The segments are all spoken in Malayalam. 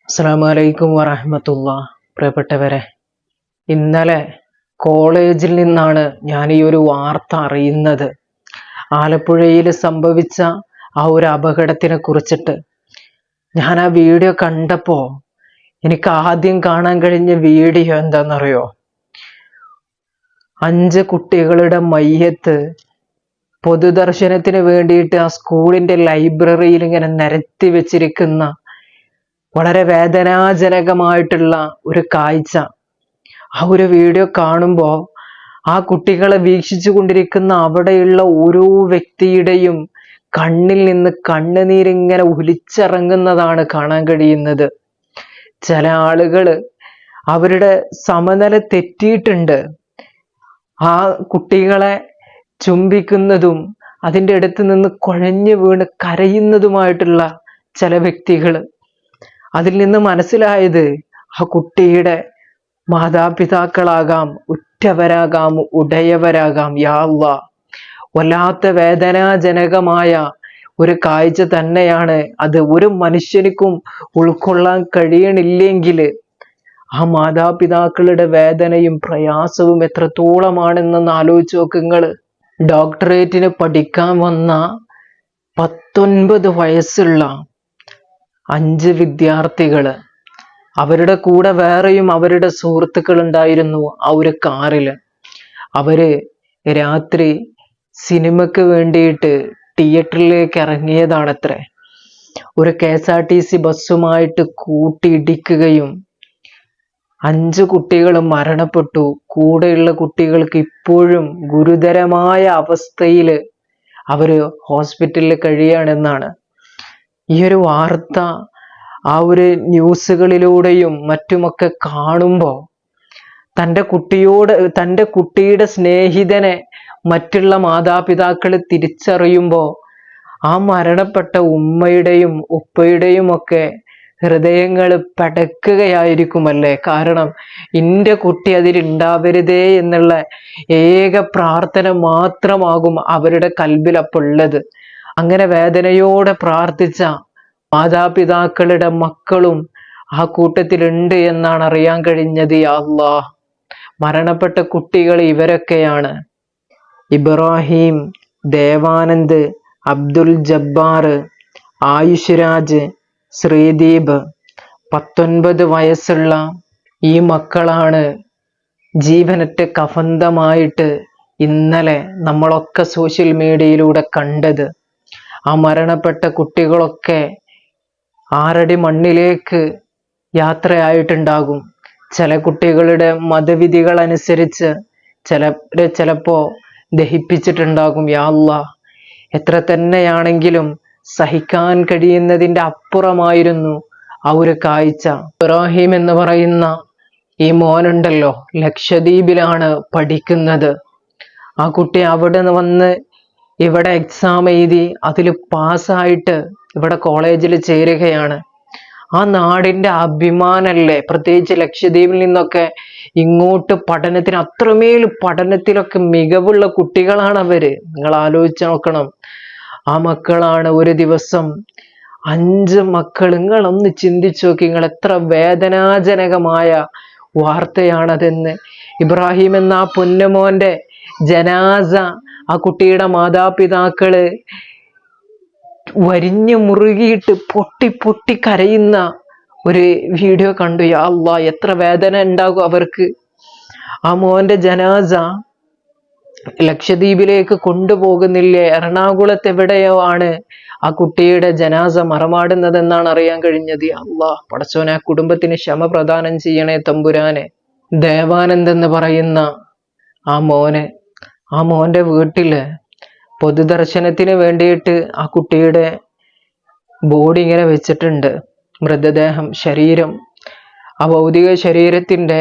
അസ്സലാമു അലൈക്കും വറഹ്മത്തുള്ളാഹി. പ്രിയപ്പെട്ടവരെ, ഇന്നലെ കോളേജിൽ നിന്നാണ് ഞാൻ ഈ ഒരു വാർത്ത അറിയുന്നത്. ആലപ്പുഴയിൽ സംഭവിച്ച ആ ഒരു അപകടത്തിനെ കുറിച്ചിട്ട് ഞാൻ ആ വീഡിയോ കണ്ടപ്പോൾ എനിക്ക് ആദ്യം കാണാൻ കഴിഞ്ഞ വീഡിയോ എന്താണെന്നറിയോ? 5 കുട്ടികളുടെ മയ്യത്ത് പൊതുദർശനത്തിന് വേണ്ടിയിട്ട് ആ സ്കൂളിന്റെ ലൈബ്രറിയിൽ ഇങ്ങനെ നിരത്തി വെച്ചിരിക്കുന്ന വളരെ വേദനാജനകമായിട്ടുള്ള ഒരു കാഴ്ച. ആ ഒരു വീഡിയോ കാണുമ്പോൾ ആ കുട്ടികളെ വീക്ഷിച്ചു കൊണ്ടിരിക്കുന്ന അവിടെയുള്ള ഓരോ വ്യക്തിയുടെയും കണ്ണിൽ നിന്ന് കണ്ണുനീരിങ്ങനെ ഒലിച്ചിറങ്ങുന്നതാണ് കാണാൻ കഴിയുന്നത്. ചില ആളുകൾ അവരുടെ സമനില തെറ്റിയിട്ടുണ്ട്. ആ കുട്ടികളെ ചുംബിക്കുന്നതും അതിൻ്റെ അടുത്ത് നിന്ന് കുഴഞ്ഞു വീണ് കരയുന്നതുമായിട്ടുള്ള ചില വ്യക്തികൾ. അതിൽ നിന്ന് മനസ്സിലായത് ആ കുട്ടിയുടെ മാതാപിതാക്കളാകാം, ഉറ്റവരാകാം, ഉടയവരാകാം. യാ അല്ലാഹ്, വല്ലാത്ത വേദനാജനകമായ ഒരു കാഴ്ച തന്നെയാണ് അത്. ഒരു മനുഷ്യനിക്കും ഉൾക്കൊള്ളാൻ കഴിയണില്ലെങ്കിൽ ആ മാതാപിതാക്കളുടെ വേദനയും പ്രയാസവും എത്രത്തോളമാണെന്നൊന്ന് ആലോചിച്ച് നോക്കുങ്ങൾ. ഡോക്ടറേറ്റിന് പഠിക്കാൻ വന്ന 19 വയസ്സുള്ള 5 വിദ്യാർത്ഥികള്, അവരുടെ കൂടെ വേറെയും അവരുടെ സുഹൃത്തുക്കൾ ഉണ്ടായിരുന്നു ആ ഒരു കാറില്. അവര് രാത്രി സിനിമക്ക് വേണ്ടിയിട്ട് തിയേറ്ററിലേക്ക് ഇറങ്ങിയതാണത്രേ. ഒരു KSRTC ബസ്സുമായിട്ട് കൂട്ടിയിടിക്കുകയും 5 കുട്ടികൾ മരണപ്പെട്ടു. കൂടെയുള്ള കുട്ടികൾക്ക് ഇപ്പോഴും ഗുരുതരമായ അവസ്ഥയിൽ അവര് ഹോസ്പിറ്റലിൽ കഴിയുകയാണെന്നാണ്. ഈ ഒരു വാർത്ത ആ ഒരു ന്യൂസുകളിലൂടെയും മറ്റുമൊക്കെ കാണുമ്പോൾ തൻ്റെ കുട്ടിയുടെ സ്നേഹിതനെ മറ്റുള്ള മാതാപിതാക്കൾ തിരിച്ചറിയുമ്പോൾ ആ മരണപ്പെട്ട ഉമ്മയുടെയും ഉപ്പയുടെയും ഒക്കെ ഹൃദയങ്ങൾ പടക്കുകയായിരിക്കുമല്ലേ. കാരണം എൻ്റെ കുട്ടി അതിലുണ്ടാവരുതേ എന്നുള്ള ഏക പ്രാർത്ഥന മാത്രമാകും അവരുടെ കൽബിൽ അപ്പോൾ ഉള്ളത്. അങ്ങനെ വേദനയോടെ പ്രാർത്ഥിച്ച മാതാപിതാക്കളുടെ മക്കളും ആ കൂട്ടത്തിലുണ്ട് എന്നാണ് അറിയാൻ കഴിഞ്ഞത്. യാ അല്ലാഹ്, മരണപ്പെട്ട കുട്ടികൾ ഇവരൊക്കെയാണ്: ഇബ്രാഹിം, ദേവാനന്ദ്, അബ്ദുൽ ജബ്ബാർ, ആയുഷ് രാജ്, ശ്രീദീപ്. 19 വയസ്സുള്ള ഈ മക്കളാണ് ജീവനറ്റ കഫന്തമായിട്ട് ഇന്നലെ നമ്മളൊക്കെ സോഷ്യൽ മീഡിയയിലൂടെ കണ്ടത്. ആ മരണപ്പെട്ട കുട്ടികളൊക്കെ 6 അടി മണ്ണിലേക്ക് യാത്രയായിട്ടുണ്ടാകും. ചില കുട്ടികളുടെ മതവിധികൾ അനുസരിച്ച് ചിലപ്പോ ദഹിപ്പിച്ചിട്ടുണ്ടാകും. യാ അല്ലാഹ്, എത്ര തന്നെയാണെങ്കിലും സഹിക്കാൻ കഴിയുന്നതിൻ്റെ അപ്പുറമായിരുന്നു ആ ഒരു കാഴ്ച. ഇബ്രാഹിം എന്ന് പറയുന്ന ഈ മോനുണ്ടല്ലോ, ലക്ഷദ്വീപിലാണ് പഠിക്കുന്നത്. ആ കുട്ടി അവിടെ വന്ന് ഇവിടെ എക്സാം എഴുതി അതിൽ പാസ്സായിട്ട് ഇവിടെ കോളേജിൽ ചേരുകയാണ്. ആ നാടിൻ്റെ അഭിമാനല്ലേ. പ്രത്യേകിച്ച് ലക്ഷദ്വീപിൽ നിന്നൊക്കെ ഇങ്ങോട്ട് പഠനത്തിന്, അത്രമേൽ പഠനത്തിലൊക്കെ മികവുള്ള കുട്ടികളാണ് അവര്. നിങ്ങൾ ആലോചിച്ച് നോക്കണം. ആ മക്കളാണ് ഒരു ദിവസം 5 മക്കൾ. നിങ്ങളൊന്ന് ചിന്തിച്ചു നോക്കി, നിങ്ങൾ എത്ര വേദനാജനകമായ വാർത്തയാണതെന്ന്. ഇബ്രാഹിം എന്ന ആ പൊന്നുമോന്റെ ജനാസ ആ കുട്ടിയുടെ മാതാപിതാക്കള് വരിഞ്ഞു മുറുകിയിട്ട് പൊട്ടി പൊട്ടി കരയുന്ന ഒരു വീഡിയോ കണ്ടു. യാ അല്ലാഹ്, എത്ര വേദന ഉണ്ടാകും അവർക്ക്. ആ മോന്റെ ജനാസ ലക്ഷദ്വീപിലേക്ക് കൊണ്ടുപോകുന്നില്ലേ, എറണാകുളത്ത് എവിടെയോ ആണ് ആ കുട്ടിയുടെ ജനാസ മറമാടുന്നതെന്നാണ് അറിയാൻ കഴിഞ്ഞത്. അല്ലാഹ് പടച്ചോനെ, ആ കുടുംബത്തിന് ക്ഷമ പ്രദാനം ചെയ്യണേ തമ്പുരാനെ. ദേവാനന്ദ് എന്ന് പറയുന്ന ആ മോന്റെ വീട്ടില് പൊതുദർശനത്തിന് വേണ്ടിയിട്ട് ആ കുട്ടിയുടെ ബോഡി ഇങ്ങനെ വെച്ചിട്ടുണ്ട്. മൃതദേഹം, ശരീരം. ആ ഭൗതിക ശരീരത്തിന്റെ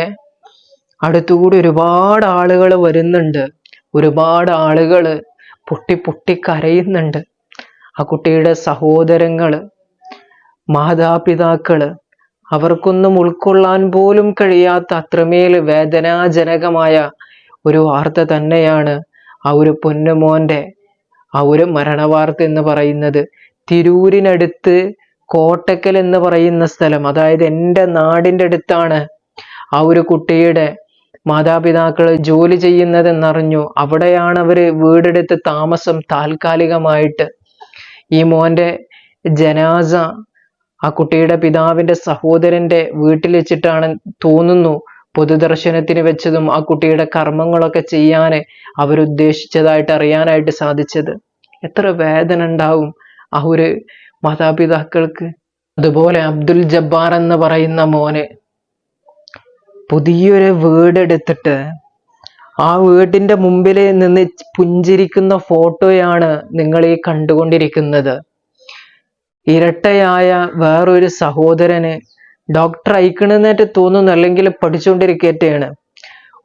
അടുത്തുകൂടി ഒരുപാട് ആളുകൾ വരുന്നുണ്ട്. ഒരുപാട് ആളുകൾ പൊട്ടി പൊട്ടി കരയുന്നുണ്ട്. ആ കുട്ടിയുടെ സഹോദരങ്ങള്, മാതാപിതാക്കള്, അവർക്കൊന്നും ഉൾക്കൊള്ളാൻ പോലും കഴിയാത്ത അത്രമേൽ വേദനാജനകമായ ഒരു വാർത്ത തന്നെയാണ് ആ ഒരു പൊന്നുമോന്റെ ആ ഒരു മരണവാർത്ത എന്ന് പറയുന്നത്. തിരൂരിനടുത്ത് കോട്ടക്കൽ എന്ന് പറയുന്ന സ്ഥലം, അതായത് എൻ്റെ നാടിൻ്റെ അടുത്താണ് ആ ഒരു കുട്ടിയുടെ മാതാപിതാക്കൾ ജോലി ചെയ്യുന്നതെന്നറിഞ്ഞു. അവിടെയാണ് അവര് വീടെടുത്ത് താമസം താൽക്കാലികമായിട്ട്. ഈ മോന്റെ ജനാസ ആ കുട്ടിയുടെ പിതാവിന്റെ സഹോദരന്റെ വീട്ടിൽ വെച്ചിട്ടാണ് തോന്നുന്നു പൊതുദർശനത്തിന് വെച്ചതും ആ കുട്ടിയുടെ കർമ്മങ്ങളൊക്കെ ചെയ്യാന് അവരുദ്ദേശിച്ചതായിട്ട് അറിയാനായിട്ട് സാധിച്ചത്. എത്ര വേദന ഉണ്ടാവും ആ ഒരു മാതാപിതാക്കൾക്ക്. അതുപോലെ അബ്ദുൽ ജബ്ബാർ എന്ന് പറയുന്ന മോന് പുതിയൊരു വീടെടുത്തിട്ട് ആ വീടിന്റെ മുമ്പിൽ നിന്ന് പുഞ്ചിരിക്കുന്ന ഫോട്ടോയാണ് നിങ്ങൾ ഈ കണ്ടുകൊണ്ടിരിക്കുന്നത്. ഇരട്ടയായ വേറൊരു സഹോദരന് ഡോക്ടർ അയക്കണമെന്നായിട്ട് തോന്നുന്നു, അല്ലെങ്കിൽ പഠിച്ചുകൊണ്ടിരിക്കട്ടെയാണ്.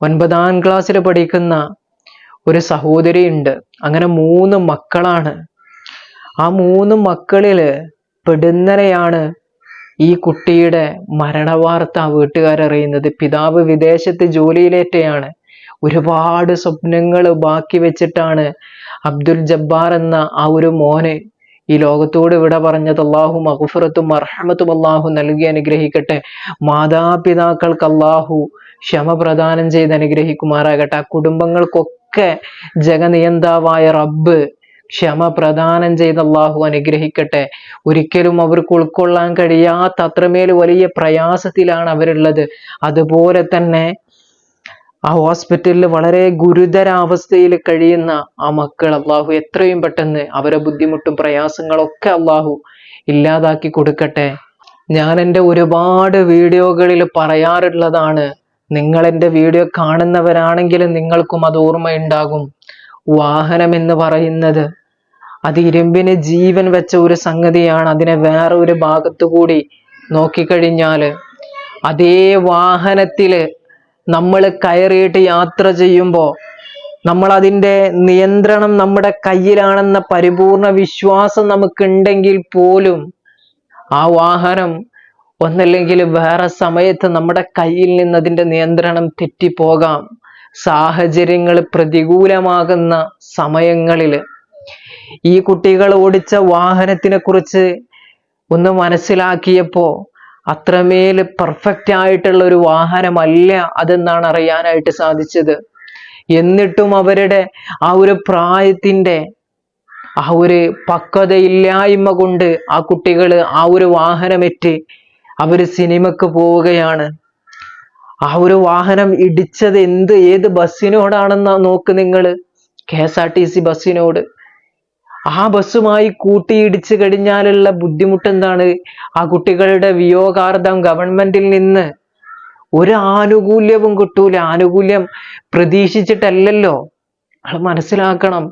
9ാം ക്ലാസ്സിൽ പഠിക്കുന്ന ഒരു സഹോദരി ഉണ്ട്. അങ്ങനെ 3 മക്കളാണ്. ആ 3 മക്കളില് പെടുന്നനെയാണ് ഈ കുട്ടിയുടെ മരണവാർത്ത വീട്ടുകാരറിയുന്നത്. പിതാവ് വിദേശത്ത് ജോലിയിലേറ്റയാണ്. ഒരുപാട് സ്വപ്നങ്ങൾ ബാക്കി വെച്ചിട്ടാണ് അബ്ദുൽ ജബ്ബാർ എന്ന ആ ഒരു മോന് ഈ ലോകത്തോട് വിട പറഞ്ഞത്. അള്ളാഹു മഗ്ഫിറത്തും മർഹമത്തും അള്ളാഹു നൽകി അനുഗ്രഹിക്കട്ടെ. മാതാപിതാക്കൾക്ക് അള്ളാഹു ക്ഷമ പ്രദാനം ചെയ്ത് അനുഗ്രഹിക്കുമാറാകട്ടെ. ആ കുടുംബങ്ങൾക്കൊക്കെ ജഗനിയന്താവായ റബ്ബ് ക്ഷമ പ്രദാനം ചെയ്ത് അള്ളാഹു അനുഗ്രഹിക്കട്ടെ. ഒരിക്കലും അവർക്ക് ഉൾക്കൊള്ളാൻ കഴിയാത്ത അത്രമേൽ വലിയ പ്രയാസത്തിലാണ് അവരുള്ളത്. അതുപോലെ തന്നെ ആ ഹോസ്പിറ്റലിൽ വളരെ ഗുരുതരാവസ്ഥയിൽ കഴിയുന്ന ആ മക്കൾ അള്ളാഹു എത്രയും പെട്ടെന്ന് അവരെ ബുദ്ധിമുട്ടും പ്രയാസങ്ങളൊക്കെ അള്ളാഹു ഇല്ലാതാക്കി കൊടുക്കട്ടെ. ഞാൻ എൻ്റെ ഒരുപാട് വീഡിയോകളിൽ പറയാറുള്ളതാണ്, നിങ്ങൾ എൻ്റെ വീഡിയോ കാണുന്നവരാണെങ്കിലും നിങ്ങൾക്കും അത് ഓർമ്മയുണ്ടാകും. വാഹനം എന്ന് പറയുന്നത് അത് ഇരുമ്പിന് ജീവൻ വെച്ച ഒരു സംഗതിയാണ്. അതിനെ വേറെ ഒരു ഭാഗത്തു കൂടി നോക്കിക്കഴിഞ്ഞാല് അതേ വാഹനത്തില് നമ്മൾ കയറിയിട്ട് യാത്ര ചെയ്യുമ്പോൾ നമ്മൾ അതിൻ്റെ നിയന്ത്രണം നമ്മുടെ കയ്യിലാണെന്ന പരിപൂർണ വിശ്വാസം നമുക്കുണ്ടെങ്കിൽ പോലും ആ വാഹനം ഒന്നല്ലെങ്കിൽ വേറെ സമയത്ത് നമ്മുടെ കയ്യിൽ നിന്ന് അതിൻ്റെ നിയന്ത്രണം തെറ്റിപ്പോകാം. സാഹചര്യങ്ങൾ പ്രതികൂലമാകുന്ന സമയങ്ങളിൽ ഈ കുട്ടികൾ ഓടിച്ച വാഹനത്തിനെ കുറിച്ച് ഒന്ന് മനസ്സിലാക്കിയപ്പോ അത്രമേൽ പെർഫെക്റ്റ് ആയിട്ടുള്ള ഒരു വാഹനമല്ല അതെന്നാണ് അറിയാനായിട്ട് സാധിച്ചത്. എന്നിട്ടും അവരുടെ ആ ഒരു പ്രായത്തിന്റെ ആ ഒരു പക്വതയില്ലായ്മ കൊണ്ട് ആ കുട്ടികൾ ആ ഒരു വാഹനമേറ്റ് അവര് സിനിമക്ക് പോവുകയാണ്. ആ ഒരു വാഹനം ഇടിച്ചത് ഏത് ബസ്സിനോടാണെന്ന് നോക്ക് നിങ്ങൾ, KSRTC ബസ്സിനോട്. ആ ബസ്സുമായി കൂട്ടിയിടിച്ചു കഴിഞ്ഞാലുള്ള ബുദ്ധിമുട്ട് എന്താണ്? ആ കുട്ടികളുടെ വിയോഗാർത്ഥം ഗവൺമെന്റിൽ നിന്ന് ഒരു ആനുകൂല്യവും കിട്ടൂല. ആനുകൂല്യം പ്രതീക്ഷിച്ചിട്ടല്ലല്ലോ. അത് മനസ്സിലാക്കണം.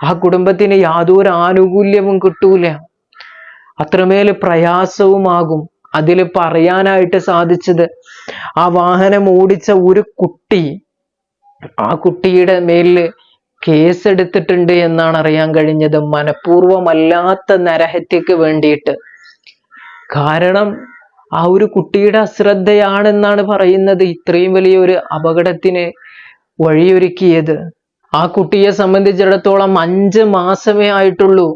ആ കുടുംബത്തിന് യാതൊരു ആനുകൂല്യവും കിട്ടൂല. അത്രമേൽ പ്രയാസവുമാകും. അതിൽ പറയാനായിട്ട് സാധിച്ചത് ആ വാഹനം ഓടിച്ച ഒരു കുട്ടി, ആ കുട്ടിയുടെ മേലിൽ കേസ് എടുത്തിട്ടുണ്ട് എന്നാണ് അറിയാൻ കഴിഞ്ഞത്. മനഃപൂർവമല്ലാത്ത നരഹത്യക്ക് വേണ്ടിയിട്ട്. കാരണം ആ ഒരു കുട്ടിയുടെ അശ്രദ്ധയാണെന്നാണ് പറയുന്നത് ഇത്രയും വലിയൊരു അപകടത്തിന് വഴിയൊരുക്കിയത്. ആ കുട്ടിയെ സംബന്ധിച്ചിടത്തോളം 5 മാസമേ ആയിട്ടുള്ളൂ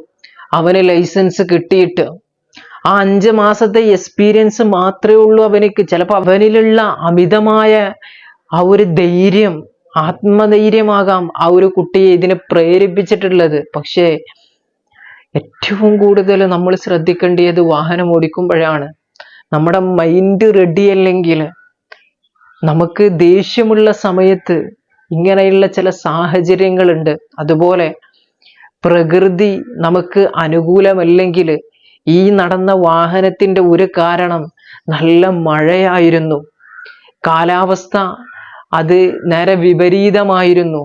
അവന് ലൈസൻസ് കിട്ടിയിട്ട്. ആ 5 മാസത്തെ എക്സ്പീരിയൻസ് മാത്രമേ ഉള്ളൂ അവനിക്ക്. ചിലപ്പോൾ അവനിലുള്ള അമിതമായ ആ ഒരു ധൈര്യം, ആത്മധൈര്യമാകാം ആ ഒരു കുട്ടിയെ ഇതിനെ പ്രേരിപ്പിച്ചിട്ടുള്ളത്. പക്ഷേ ഏറ്റവും കൂടുതൽ നമ്മൾ ശ്രദ്ധിക്കേണ്ടത് വാഹനം ഓടിക്കുമ്പോഴാണ്. നമ്മുടെ മൈൻഡ് റെഡി അല്ലെങ്കിൽ, നമുക്ക് ദേഷ്യമുള്ള സമയത്ത് ഇങ്ങനെയുള്ള ചില സാഹചര്യങ്ങളുണ്ട്. അതുപോലെ പ്രകൃതി നമുക്ക് അനുകൂലമല്ലെങ്കിൽ, ഈ നടന്ന വാഹനത്തിന്റെ ഒരു കാരണം നല്ല മഴയായിരുന്നു. കാലാവസ്ഥ അത് നേരെ വിപരീതമായിരുന്നു.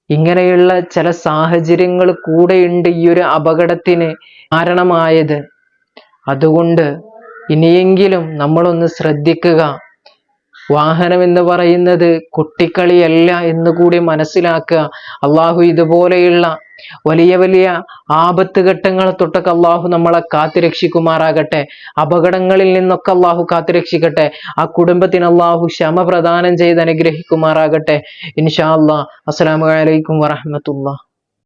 ഇങ്ങനെയുള്ള ചില സാഹചര്യങ്ങൾ കൂടെയുണ്ട് ഈ ഒരു അപകടത്തിന് കാരണമായത്. അതുകൊണ്ട് ഇനിയെങ്കിലും നമ്മളൊന്ന് ശ്രദ്ധിക്കുക. വാഹനം എന്ന് പറയുന്നത് കുട്ടിക്കളിയല്ല എന്ന് കൂടി മനസ്സിലാക്കുക. അള്ളാഹു ഇതുപോലെയുള്ള വലിയ വലിയ ആപത്ത് ഘട്ടങ്ങൾ തൊട്ടൊക്കെ അള്ളാഹു നമ്മളെ കാത്തുരക്ഷിക്കുമാറാകട്ടെ. അപകടങ്ങളിൽ നിന്നൊക്കെ അള്ളാഹു കാത്തുരക്ഷിക്കട്ടെ. ആ കുടുംബത്തിന് അള്ളാഹു ക്ഷമ പ്രദാനം ചെയ്ത് അനുഗ്രഹിക്കുമാറാകട്ടെ. ഇൻഷാ അല്ലാഹ്. അസ്സലാമു അലൈക്കും വറഹ്മത്തുള്ളാഹി.